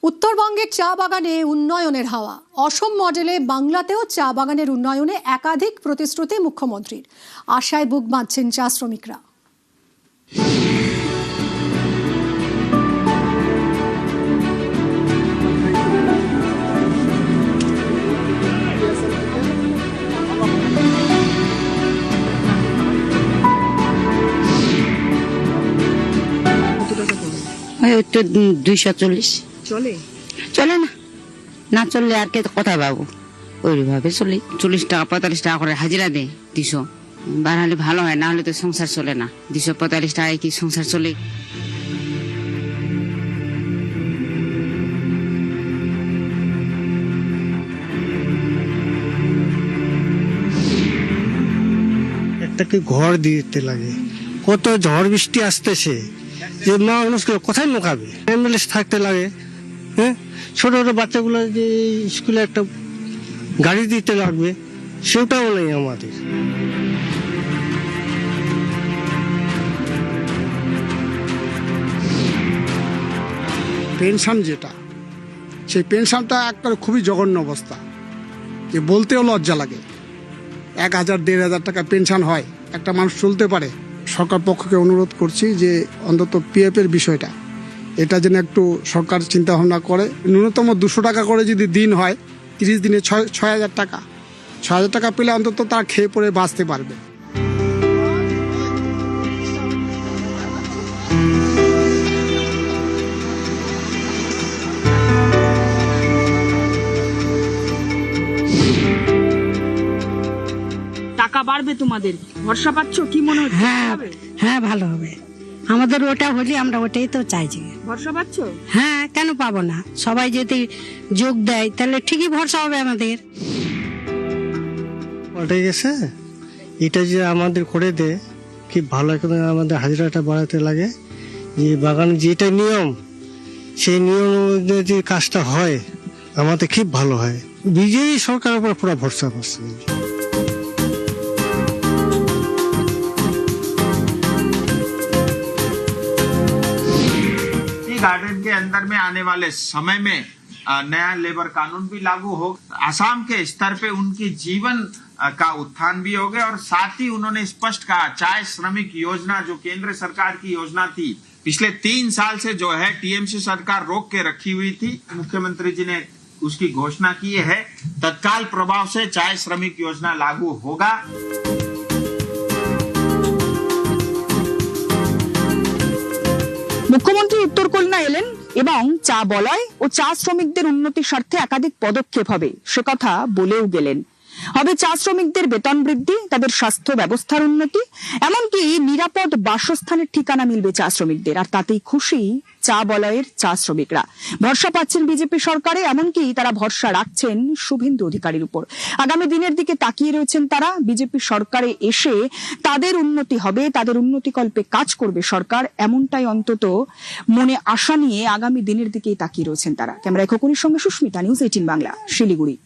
উত্তরবঙ্গের চা বাগানে উন্নয়নের হাওয়া। অসম মডেলে বাংলাতেও চা বাগানের উন্নয়নে একাধিক প্রতিশ্রুতি মুখ্যমন্ত্রীর। আশায় বুক বাঁধছেন চা শ্রমিকরা। তো 240 চলে চলে না, না চললে আর কে কথা পাবো। ওইভাবে চলি, 40 টাকা 45 টাকা করে হাজিরা দেয়। 200 বাড়ালে ভালো হয়, না হলে তো সংসার চলে না। 245 টাকায় কি সংসার চলে? একটা কি ঘর দিতে লাগে, কত ঝড় বৃষ্টি আসতেছে, যে মানুষকে কোথায় লুকাবে? অ্যাম্বুলেন্স থাকতে লাগে, হ্যাঁ, ছোট ছোট বাচ্চাগুলো যে স্কুলে একটা গাড়ি দিতে লাগবে, সেটাও নেই আমাদের। পেনশন যেটা, সেই পেনশনটা একটা খুবই জঘন্য অবস্থা, যে বলতেও লজ্জা লাগে। 1000-1500 টাকা পেনশন হয়, একটা মানুষ চলতে পারে? সরকার পক্ষকে অনুরোধ করছি যে অন্তত পিএফের বিষয়টা, এটা যেন একটু সরকার চিন্তা ভাবনা করে। ন্যূনতম 200 টাকা করে যদি দিন হয়, 30 দিনে 6000 টাকা, 6000 টাকা পেলে অন্তত তার খেয়ে পরে বাঁচতে পারবে। টাকা বাড়বে, তোমাদের ভরসা পাচ্ছ? কি মনে হচ্ছে? হ্যাঁ ভালো হবে। আমাদের ওটা হলে আমরা ওটাই তো চাইছি। ভরসা পাচ্ছ? হ্যাঁ, কেন পাবো না? সবাই যদি যোগ দেয় তাহলে ঠিকই ভরসা হবে আমাদের। পাল্টে গেছে, এটা যে আমাদের করে দেয় কি ভালো, করে আমাদের হাজিরাটা বাড়াতে লাগে। যে বাগান যেটা নিয়ম, সেই নিয়ম যদি কাজটা হয় আমাদের খুব ভালো হয়। বিজেপি সরকারের উপর পুরো ভরসা করছে। गार्डन के अंदर में आने वाले समय में नया लेबर कानून भी लागू हो, आसाम के स्तर पे उनकी जीवन का उत्थान भी हो गया। और साथ ही उन्होंने स्पष्ट कहा, चाय श्रमिक योजना जो केंद्र सरकार की योजना थी, पिछले 3 साल से जो है टीएमसी सरकार रोक के रखी हुई थी, मुख्यमंत्री जी ने उसकी घोषणा की है। तत्काल प्रभाव से चाय श्रमिक योजना लागू होगा। মুখ্যমন্ত্রী উত্তর খুলনা এলেন এবং চা বলয় ও চা শ্রমিকদের উন্নতির স্বার্থে একাধিক পদক্ষেপ হবে সে কথা বলেও গেলেন। হবে চা শ্রমিকদের বেতন বৃদ্ধি, তাদের স্বাস্থ্য ব্যবস্থার উন্নতি, এমনকি নিরাপদ বাসস্থানের ঠিকানা মিলবে চা শ্রমিকদের। আর তাতেই খুশি চা বলয়ের চা শ্রমিকরা। ভরসা পাচ্ছেন বিজেপি সরকারে, এমনকি তারা ভরসা রাখছেন শুভেন্দু অধিকারীর উপর। আগামী দিনের দিকে তাকিয়ে রয়েছেন তারা। বিজেপি সরকারে এসে তাদের উন্নতি হবে, তাদের উন্নতিকল্পে কাজ করবে সরকার, এমনটাই অন্তত মনে আশা নিয়ে আগামী দিনের দিকেই তাকিয়ে রয়েছেন তারা। ক্যামেরায় খোকনের সঙ্গে সুস্মিতা, নিউজ 18 বাংলা, শিলিগুড়ি।